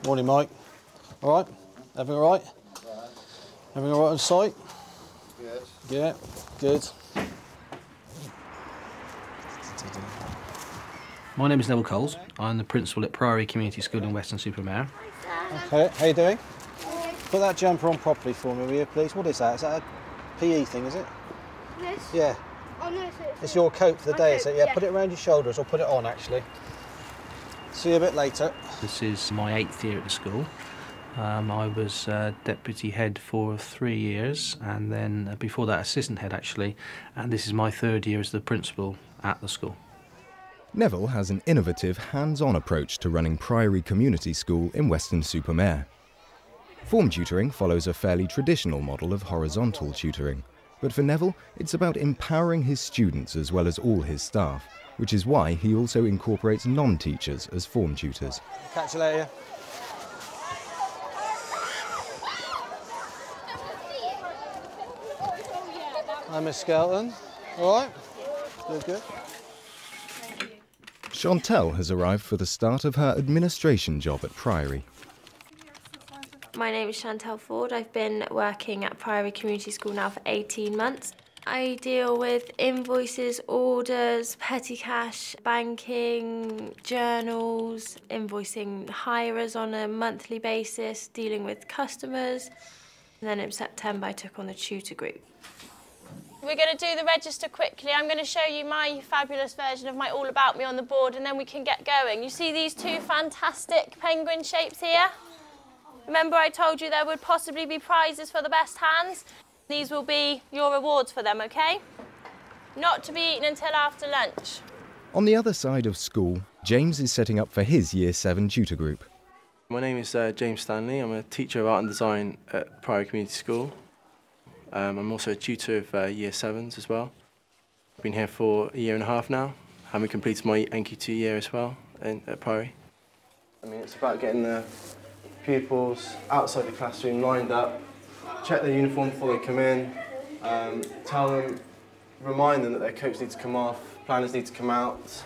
Morning, Mike. All right? Everything all right? Everything all right on site? Good. Yeah, good. My name is Neville Coles. I'm the principal at Priory Community School in Weston-super-Mare. Okay, how you doing? Put that jumper on properly for me, will you, please? What is that? Is that a PE thing, is it? This? Yeah. Oh no, It's your coat for the day, is it? Yeah, yeah. put it around your shoulders, or put it on, actually. See you a bit later. This is my 8th year at the school. I was deputy head for 3 years, and then before that assistant head actually, and this is my 3rd year as the principal at the school. Neville has an innovative, hands-on approach to running Priory Community School in Weston-super-Mare. Form tutoring follows a fairly traditional model of horizontal tutoring, but for Neville, it's about empowering his students as well as all his staff, which is why he also incorporates non-teachers as form tutors. Catch you later. Hi, Miss Skelton. All right? Good, good. Chantel has arrived for the start of her administration job at Priory. My name is Chantel Ford. I've been working at Priory Community School now for 18 months. I deal with invoices, orders, petty cash, banking, journals, invoicing hirers on a monthly basis, dealing with customers. And then in September I took on the tutor group. We're going to do the register quickly. I'm going to show you my fabulous version of my All About Me on the board, and then we can get going. You see these two fantastic penguin shapes here? Remember I told you there would possibly be prizes for the best hands? These will be your rewards for them, OK? Not to be eaten until after lunch. On the other side of school, James is setting up for his Year 7 tutor group. My name is James Stanley. I'm a teacher of art and design at Priory Community School. I'm also a tutor of Year 7s as well. I've been here for a year and a half now, having completed my NQ2 year as well at Priory. I mean, it's about getting the pupils outside the classroom lined up, check their uniform before they come in, tell them, remind them that their coats need to come off, planners need to come out,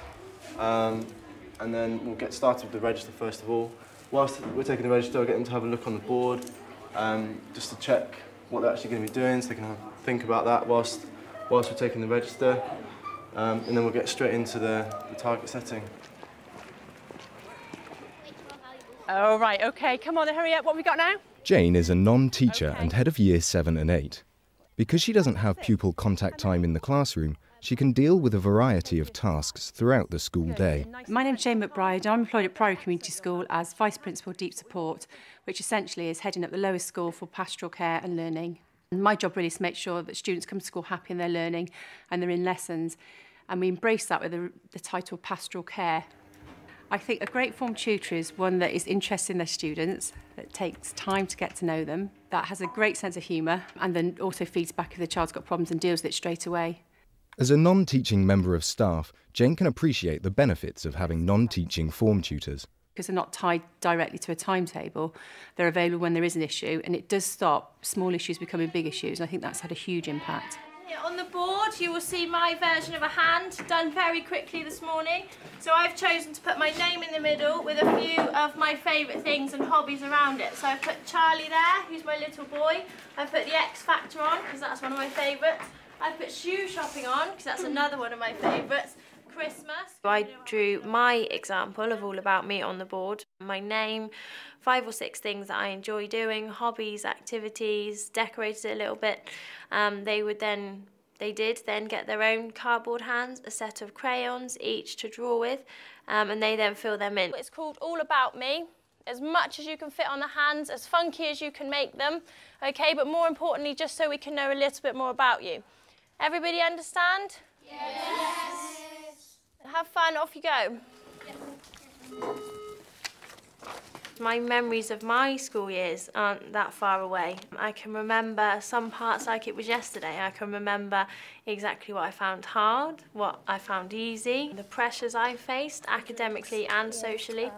and then we'll get started with the register first of all. Whilst we're taking the register, I'll get them to have a look on the board, just to check what they're actually going to be doing, so they can think about that whilst we're taking the register, and then we'll get straight into the target setting. Oh, right, OK, come on, hurry up. What have we got now? Jane is a non-teacher and head of Year 7 and 8. Because she doesn't have pupil contact time in the classroom, she can deal with a variety of tasks throughout the school day. My name's Jane McBride. I'm employed at Priory Community School as Vice Principal Deep Support, which essentially is heading up the lowest school for pastoral care and learning. And my job really is to make sure that students come to school happy in their learning and they're in lessons. And we embrace that with the title Pastoral Care. I think a great form tutor is one that is interested in their students, that takes time to get to know them, that has a great sense of humour, and then also feeds back if the child's got problems and deals with it straight away. As a non-teaching member of staff, Jane can appreciate the benefits of having non-teaching form tutors. Because they're not tied directly to a timetable, they're available when there is an issue, and it does stop small issues becoming big issues, and I think that's had a huge impact. On the board you will see my version of a hand, done very quickly this morning. So I've chosen to put my name in the middle with a few of my favourite things and hobbies around it. So I've put Charlie there, who's my little boy. I've put the X Factor on, because that's one of my favourites. I've put shoe shopping on, because that's another one of my favourites. Christmas. I drew my example of All About Me on the board. My name, 5 or 6 things that I enjoy doing, hobbies, activities, decorated it a little bit. They did then get their own cardboard hands, a set of crayons each to draw with, and they then fill them in. It's called All About Me. As much as you can fit on the hands, as funky as you can make them, OK, but more importantly, just so we can know a little bit more about you. Everybody understand? Yes. Have fun, off you go. My memories of my school years aren't that far away. I can remember some parts like it was yesterday. I can remember exactly what I found hard, what I found easy, the pressures I faced academically and socially.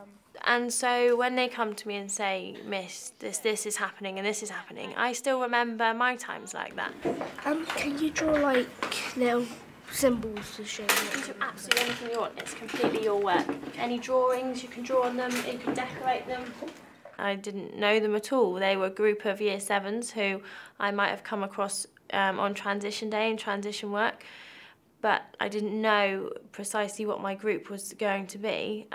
And so when they come to me and say, Miss, this is happening and this is happening, I still remember my times like that. Can you draw like little symbols to show me? You can do absolutely anything you want. It's completely your work. Any drawings, you can draw on them, you can decorate them. I didn't know them at all. They were a group of Year 7s who I might have come across on transition day and transition work, but I didn't know precisely what my group was going to be.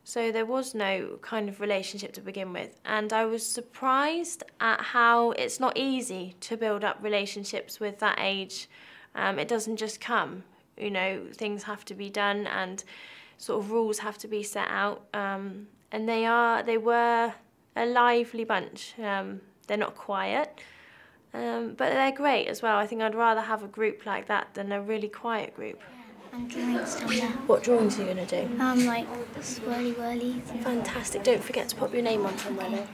So there was no kind of relationship to begin with. And I was surprised at how it's not easy to build up relationships with that age. It doesn't just come, you know, things have to be done and sort of rules have to be set out. And they were a lively bunch. They're not quiet, but they're great as well. I think I'd rather have a group like that than a really quiet group. And drawings down there. What drawings are you going to do? Like swirly whirlies. Fantastic. Don't forget to pop your name on somewhere though.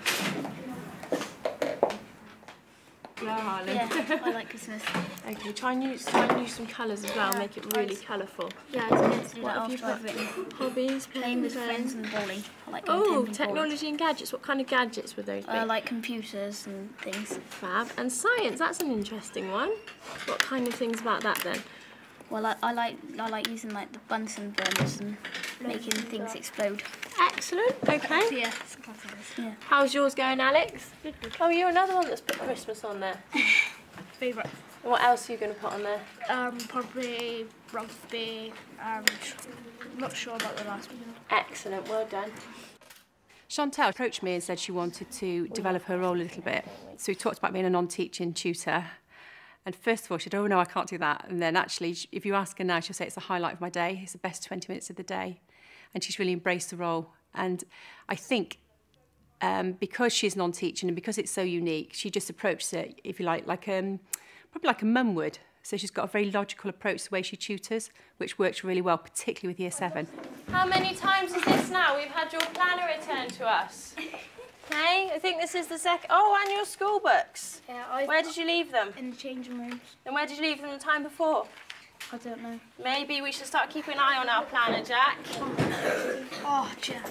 Yeah, I like Christmas. Okay, try and use some colours as well, make it really colourful. Yeah, I was going to do What that have you after I've put? written. Hobbies, Playing with friends and bowling. I like Oh, going camping technology and gadgets. What kind of gadgets would those be? forward. Like computers and things. Fab. And science, that's an interesting one. What kind of things about that then? Well, I like using like the Bunsen burners and making things explode. Excellent, okay. Yeah. Yeah. How's yours going, Alex? Oh, you're another one that's put Christmas on there. Favourite. And what else are you going to put on there? Probably rugby and not sure about the last one. Excellent, well done. Chantal approached me and said she wanted to develop her role a little bit. So we talked about being a non-teaching tutor. And first of all, she said, oh, no, I can't do that. And then actually, if you ask her now, she'll say it's the highlight of my day. It's the best 20 minutes of the day. And she's really embraced the role. And I think because she's non-teaching and because it's so unique, she just approaches it, if you like probably like a mum would. So she's got a very logical approach to the way she tutors, which works really well, particularly with Year 7. How many times is this now? We've had your planner returned to us. Okay, I think this is the second. Oh, and your school books. Yeah, Where did you leave them? in the changing rooms. And where did you leave them the time before? I don't know. Maybe we should start keeping an eye on our planner, Jack. Oh, Jack.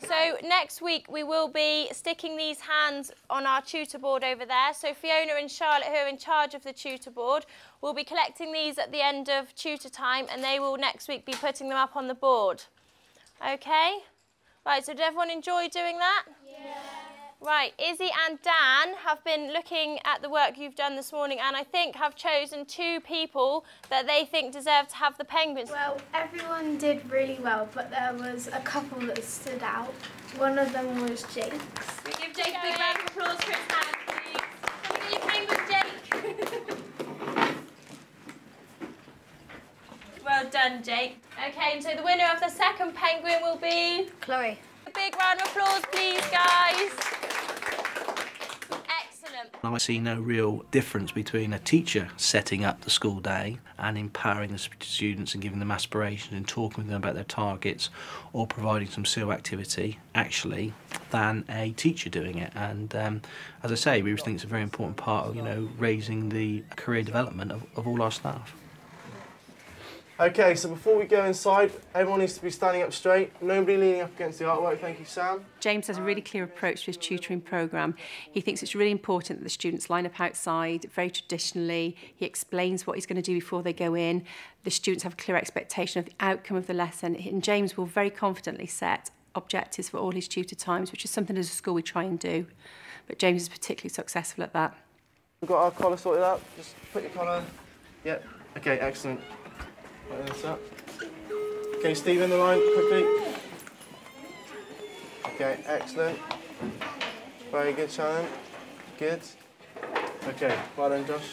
So next week we will be sticking these hands on our tutor board over there. So Fiona and Charlotte, who are in charge of the tutor board, will be collecting these at the end of tutor time, and they will next week be putting them up on the board. Okay? Right, so did everyone enjoy doing that? Yeah. Right, Izzy and Dan have been looking at the work you've done this morning and I think have chosen 2 people that they think deserve to have the penguins. Well, everyone did really well, but there was a couple that stood out. One of them was Jake. We give Jake a big round of applause for his hand, please. Come and get your penguin, Jake. Well done, Jake. Okay, and so the winner of the second penguin will be... Chloe. A big round of applause, please, guys. Excellent. I see no real difference between a teacher setting up the school day and empowering the students and giving them aspirations and talking with them about their targets or providing some SEAL activity, actually, than a teacher doing it. And as I say, we think it's a very important part of, raising the career development of all our staff. Okay, so before we go inside, everyone needs to be standing up straight. Nobody leaning up against the artwork. Thank you, Sam. James has a really clear approach to his tutoring programme. He thinks it's really important that the students line up outside very traditionally. He explains what he's going to do before they go in. The students have a clear expectation of the outcome of the lesson. And James will very confidently set objectives for all his tutor times, which is something as a school we try and do. But James is particularly successful at that. We've got our collar sorted out. Just put your collar. Yep. Okay, excellent. Right, that's up. Okay, Steve in the line, quickly. Okay, excellent. Very good, Shannon. Good. Okay, well done, Josh.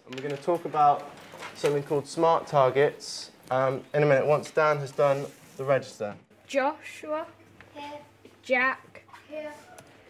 And we're going to talk about something called SMART targets in a minute, once Dan has done the register. Joshua. Here. Jack. Here.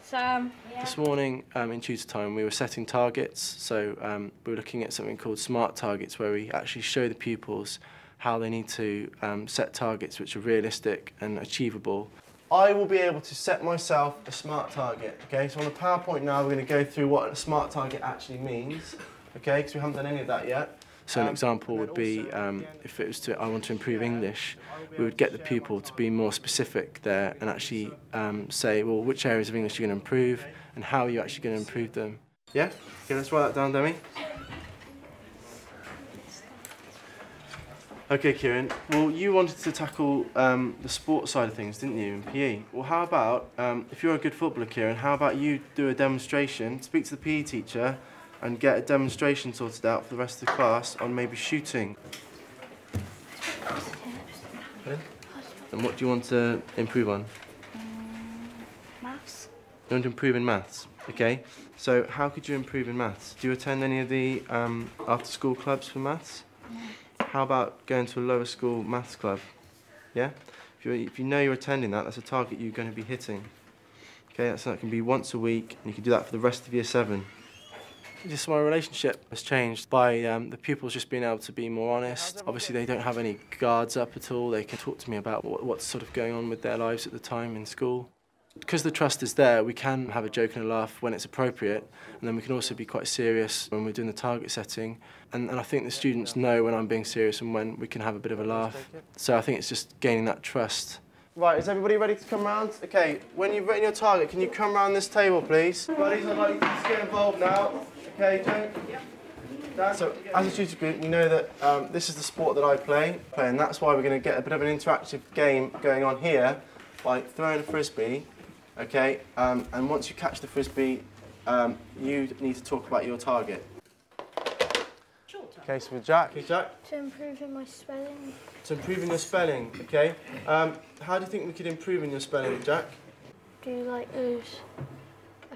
Sam. This morning in tutor time we were setting targets, so we were looking at something called SMART targets where we actually show the pupils how they need to set targets which are realistic and achievable. I will be able to set myself a SMART target, okay? So on the PowerPoint now we're going to go through what a SMART target actually means, okay, because we haven't done any of that yet. So an example would be, if it was I want to improve English, we would get the pupil to be more specific there and actually say, well, which areas of English you're going to improve and how are you actually going to improve them. Yeah? Okay, let's write that down, Demi. Okay, Kieran. Well, you wanted to tackle the sports side of things, didn't you, in PE? Well, how about, if you're a good footballer, Kieran, how about you do a demonstration, speak to the PE teacher, and get a demonstration sorted out for the rest of the class on maybe shooting? And what do you want to improve on? Maths. You want to improve in maths? Okay. So how could you improve in maths? Do you attend any of the after-school clubs for maths? No. How about going to a lower school maths club? Yeah? If you know you're attending that, that's a target you're going to be hitting. Okay, that can be once a week, and you can do that for the rest of year 7. Just my relationship has changed by the pupils just being able to be more honest. Obviously, they don't have any guards up at all. They can talk to me about what's sort of going on with their lives at the time in school. Because the trust is there, we can have a joke and a laugh when it's appropriate, and then we can also be quite serious when we're doing the target setting. And I think the students know when I'm being serious and when we can have a bit of a laugh. So I think it's just gaining that trust. Right, is everybody ready to come round? Okay, when you've written your target, can you come round this table, please? Buddies, I'd like you to get involved now. Okay, Jane? Yeah. So, as a tutor group, we know that this is the sport that I play, and that's why we're going to get a bit of an interactive game going on here by throwing a frisbee. Okay, and once you catch the frisbee, you need to talk about your target. Okay, so with Jack. Okay, Jack. To improve in my spelling. To improve in your spelling, okay. How do you think we could improve in your spelling, Jack? Do you like those?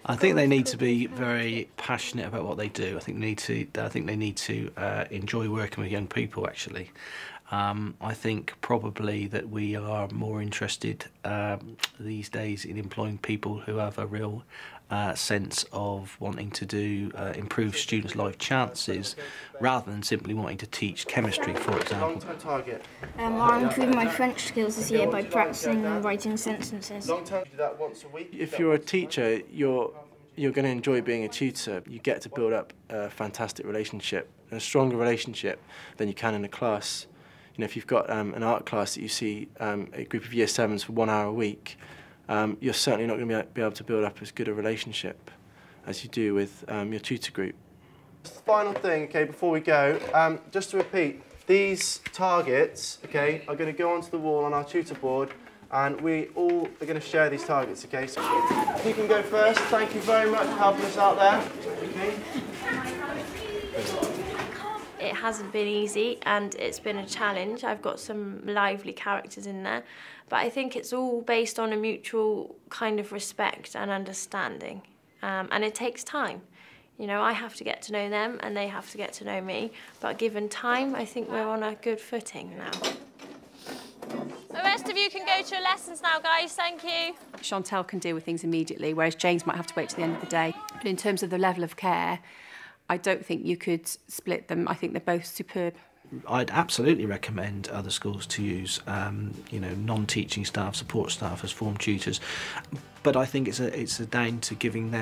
I think they need to be very passionate about what they do. I think they need to enjoy working with young people, actually. I think probably that we are more interested these days in employing people who have a real sense of wanting to do improve students' life chances, rather than simply wanting to teach chemistry, for example. Long-term target. I'm improving my French skills this year by practicing and writing sentences. Long-term, do that once a week. If you're a teacher, you're going to enjoy being a tutor. You get to build up a fantastic relationship, and a stronger relationship than you can in a class. You know, if you've got an art class that you see a group of year 7s for 1 hour a week, you're certainly not going to be able to build up as good a relationship as you do with your tutor group. Just the final thing, okay, before we go, just to repeat, these targets, okay, are going to go onto the wall on our tutor board, and we all are going to share these targets, okay? So you can go first. Thank you very much for helping us out there. Okay. It hasn't been easy and it's been a challenge. I've got some lively characters in there, but I think it's all based on a mutual kind of respect and understanding, and it takes time. You know, I have to get to know them and they have to get to know me, but given time, I think we're on a good footing now. The rest of you can go to your lessons now, guys. Thank you. Chantal can deal with things immediately, whereas James might have to wait to the end of the day. But in terms of the level of care, I don't think you could split them. I think they're both superb. I'd absolutely recommend other schools to use, you know, non-teaching staff, support staff as form tutors. But I think it's down to giving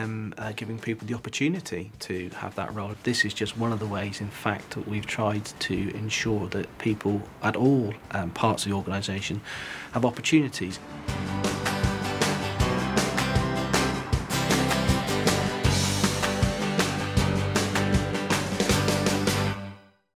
people the opportunity to have that role. This is just one of the ways, in fact, that we've tried to ensure that people at all parts of the organisation have opportunities.